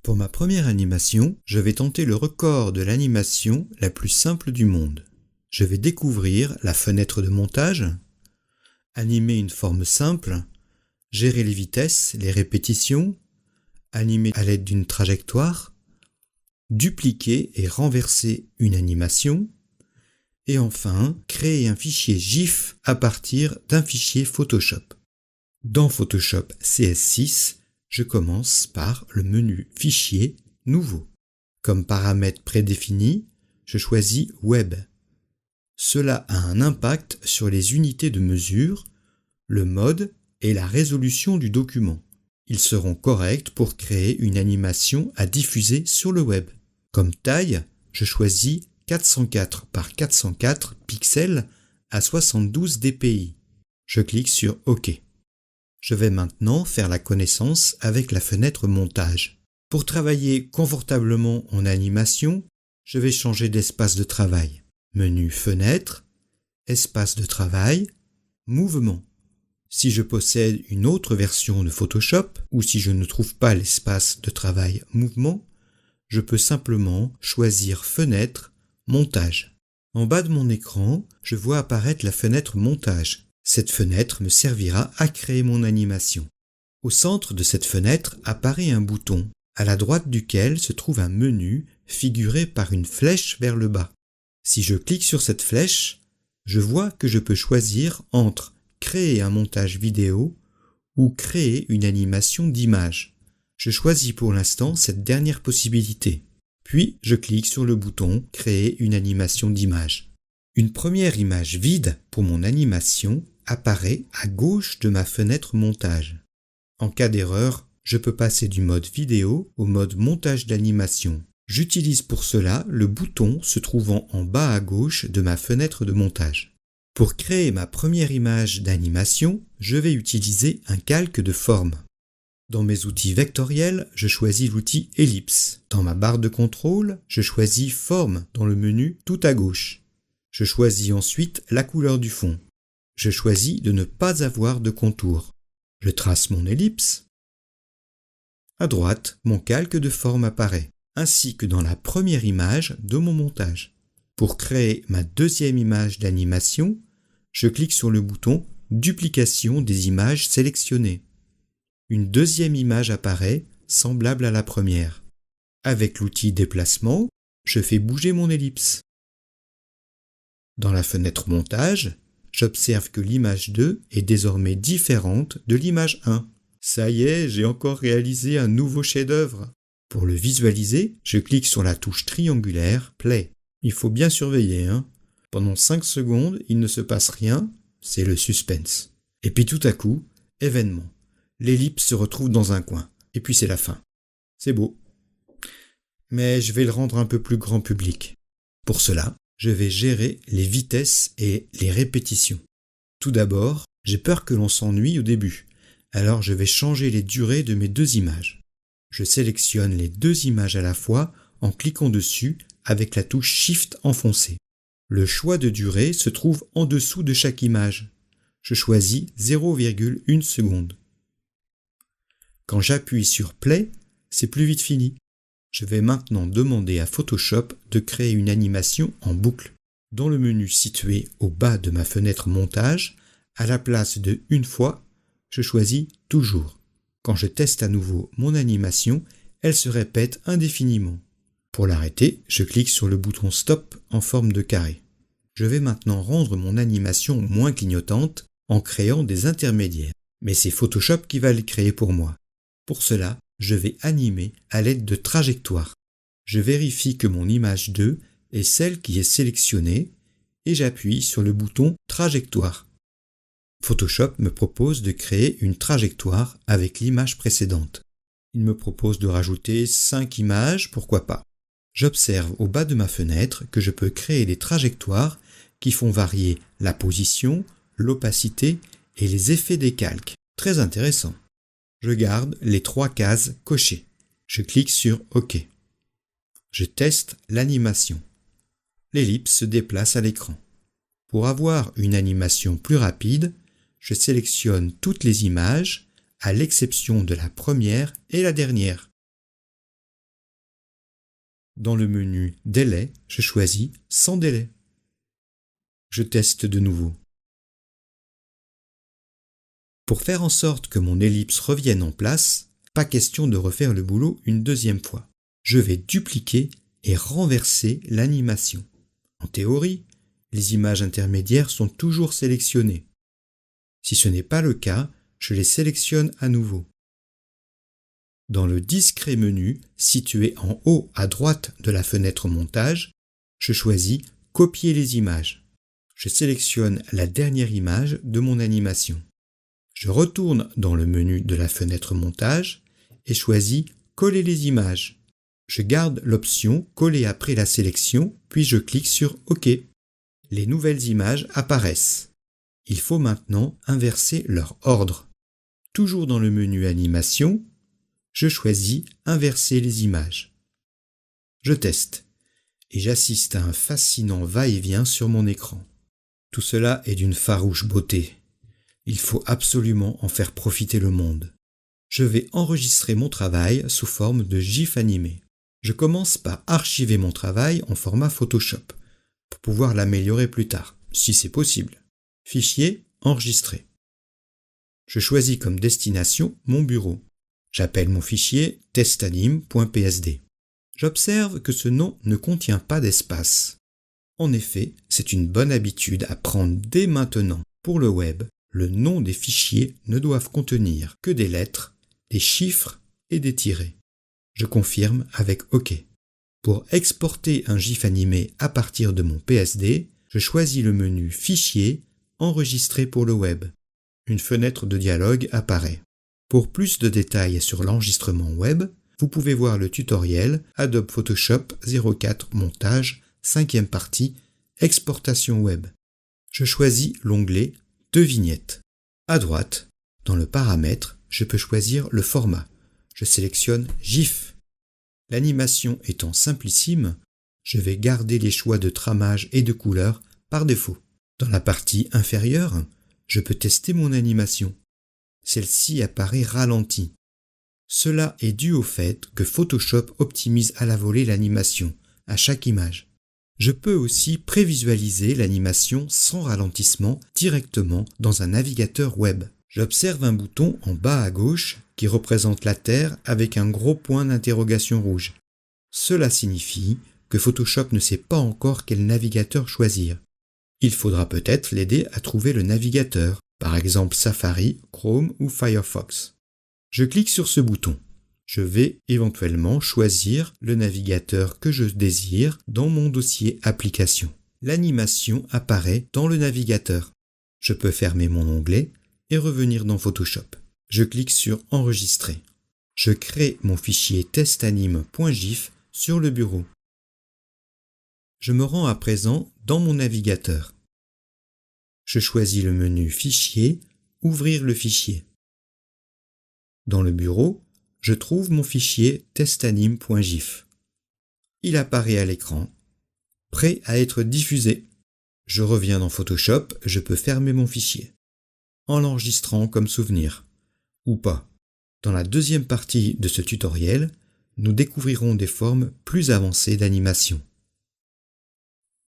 Pour ma première animation, je vais tenter le record de l'animation la plus simple du monde. Je vais découvrir la fenêtre de montage, animer une forme simple, gérer les vitesses, les répétitions, animer à l'aide d'une trajectoire, dupliquer et renverser une animation, et enfin créer un fichier GIF à partir d'un fichier Photoshop. Dans Photoshop CS6, je commence par le menu Fichier, Nouveau. Comme paramètre prédéfini, je choisis Web. Cela a un impact sur les unités de mesure, le mode et la résolution du document. Ils seront corrects pour créer une animation à diffuser sur le web. Comme taille, je choisis 404 par 404 pixels à 72 dpi. Je clique sur OK. Je vais maintenant faire la connaissance avec la fenêtre montage. Pour travailler confortablement en animation, je vais changer d'espace de travail. Menu Fenêtre, Espace de travail, Mouvement. Si je possède une autre version de Photoshop ou si je ne trouve pas l'espace de travail Mouvement, je peux simplement choisir Fenêtre, Montage. En bas de mon écran, je vois apparaître la fenêtre Montage. Cette fenêtre me servira à créer mon animation. Au centre de cette fenêtre apparaît un bouton, à la droite duquel se trouve un menu figuré par une flèche vers le bas. Si je clique sur cette flèche, je vois que je peux choisir entre créer un montage vidéo ou créer une animation d'image. Je choisis pour l'instant cette dernière possibilité. Puis je clique sur le bouton créer une animation d'image. Une première image vide pour mon animation apparaît à gauche de ma fenêtre montage. En cas d'erreur, je peux passer du mode vidéo au mode montage d'animation. J'utilise pour cela le bouton se trouvant en bas à gauche de ma fenêtre de montage. Pour créer ma première image d'animation, je vais utiliser un calque de forme. Dans mes outils vectoriels, je choisis l'outil ellipse. Dans ma barre de contrôle, je choisis forme dans le menu tout à gauche. Je choisis ensuite la couleur du fond. Je choisis de ne pas avoir de contour. Je trace mon ellipse. À droite, mon calque de forme apparaît, ainsi que dans la première image de mon montage. Pour créer ma deuxième image d'animation, je clique sur le bouton Duplication des images sélectionnées. Une deuxième image apparaît, semblable à la première. Avec l'outil Déplacement, je fais bouger mon ellipse. Dans la fenêtre Montage, j'observe que l'image 2 est désormais différente de l'image 1. Ça y est, j'ai encore réalisé un nouveau chef-d'œuvre. Pour le visualiser, je clique sur la touche triangulaire Play. Il faut bien surveiller, Pendant 5 secondes, il ne se passe rien, c'est le suspense. Et puis tout à coup, événement. L'ellipse se retrouve dans un coin. Et puis c'est la fin. C'est beau. Mais je vais le rendre un peu plus grand public. Pour cela, je vais gérer les vitesses et les répétitions. Tout d'abord, j'ai peur que l'on s'ennuie au début, alors je vais changer les durées de mes deux images. Je sélectionne les deux images à la fois en cliquant dessus avec la touche Shift enfoncée. Le choix de durée se trouve en dessous de chaque image. Je choisis 0,1 seconde. Quand j'appuie sur Play, c'est plus vite fini. Je vais maintenant demander à Photoshop de créer une animation en boucle. Dans le menu situé au bas de ma fenêtre montage, à la place de une fois, je choisis toujours. Quand je teste à nouveau mon animation, elle se répète indéfiniment. Pour l'arrêter, je clique sur le bouton Stop en forme de carré. Je vais maintenant rendre mon animation moins clignotante en créant des intermédiaires. Mais c'est Photoshop qui va les créer pour moi. Pour cela, je vais animer à l'aide de trajectoires. Je vérifie que mon image 2 est celle qui est sélectionnée et j'appuie sur le bouton Trajectoire. Photoshop me propose de créer une trajectoire avec l'image précédente. Il me propose de rajouter 5 images, pourquoi pas. J'observe au bas de ma fenêtre que je peux créer des trajectoires qui font varier la position, l'opacité et les effets des calques. Très intéressant. Je garde les 3 cases cochées. Je clique sur OK. Je teste l'animation. L'ellipse se déplace à l'écran. Pour avoir une animation plus rapide, je sélectionne toutes les images, à l'exception de la première et la dernière. Dans le menu Délai, je choisis Sans délai. Je teste de nouveau. Pour faire en sorte que mon ellipse revienne en place, pas question de refaire le boulot une deuxième fois. Je vais dupliquer et renverser l'animation. En théorie, les images intermédiaires sont toujours sélectionnées. Si ce n'est pas le cas, je les sélectionne à nouveau. Dans le discret menu situé en haut à droite de la fenêtre Montage, je choisis Copier les images. Je sélectionne la dernière image de mon animation. Je retourne dans le menu de la fenêtre Montage et choisis Coller les images. Je garde l'option Coller après la sélection, puis je clique sur OK. Les nouvelles images apparaissent. Il faut maintenant inverser leur ordre. Toujours dans le menu Animation, je choisis Inverser les images. Je teste et j'assiste à un fascinant va-et-vient sur mon écran. Tout cela est d'une farouche beauté. Il faut absolument en faire profiter le monde. Je vais enregistrer mon travail sous forme de GIF animé. Je commence par archiver mon travail en format Photoshop pour pouvoir l'améliorer plus tard, si c'est possible. Fichier, enregistrer. Je choisis comme destination mon bureau. J'appelle mon fichier testanime.psd. J'observe que ce nom ne contient pas d'espace. En effet, c'est une bonne habitude à prendre dès maintenant. Pour le web, le nom des fichiers ne doivent contenir que des lettres, des chiffres et des tirets. Je confirme avec OK. Pour exporter un GIF animé à partir de mon PSD, je choisis le menu Fichier, Enregistrer pour le web. Une fenêtre de dialogue apparaît. Pour plus de détails sur l'enregistrement web, vous pouvez voir le tutoriel Adobe Photoshop 04 Montage, 5e partie, Exportation web. Je choisis l'onglet 2 vignettes. À droite, dans le paramètre, je peux choisir le format. Je sélectionne GIF. L'animation étant simplissime, je vais garder les choix de tramage et de couleur par défaut. Dans la partie inférieure, je peux tester mon animation. Celle-ci apparaît ralentie. Cela est dû au fait que Photoshop optimise à la volée l'animation, à chaque image. Je peux aussi prévisualiser l'animation sans ralentissement directement dans un navigateur web. J'observe un bouton en bas à gauche qui représente la Terre avec un gros point d'interrogation rouge. Cela signifie que Photoshop ne sait pas encore quel navigateur choisir. Il faudra peut-être l'aider à trouver le navigateur, par exemple Safari, Chrome ou Firefox. Je clique sur ce bouton. Je vais éventuellement choisir le navigateur que je désire dans mon dossier application. L'animation apparaît dans le navigateur. Je peux fermer mon onglet et revenir dans Photoshop. Je clique sur Enregistrer. Je crée mon fichier testanime.gif sur le bureau. Je me rends à présent dans mon navigateur. Je choisis le menu Fichier, Ouvrir le fichier. Dans le bureau, je trouve mon fichier testanime.gif. Il apparaît à l'écran, prêt à être diffusé. Je reviens dans Photoshop, je peux fermer mon fichier, en l'enregistrant comme souvenir, ou pas. Dans la deuxième partie de ce tutoriel, nous découvrirons des formes plus avancées d'animation.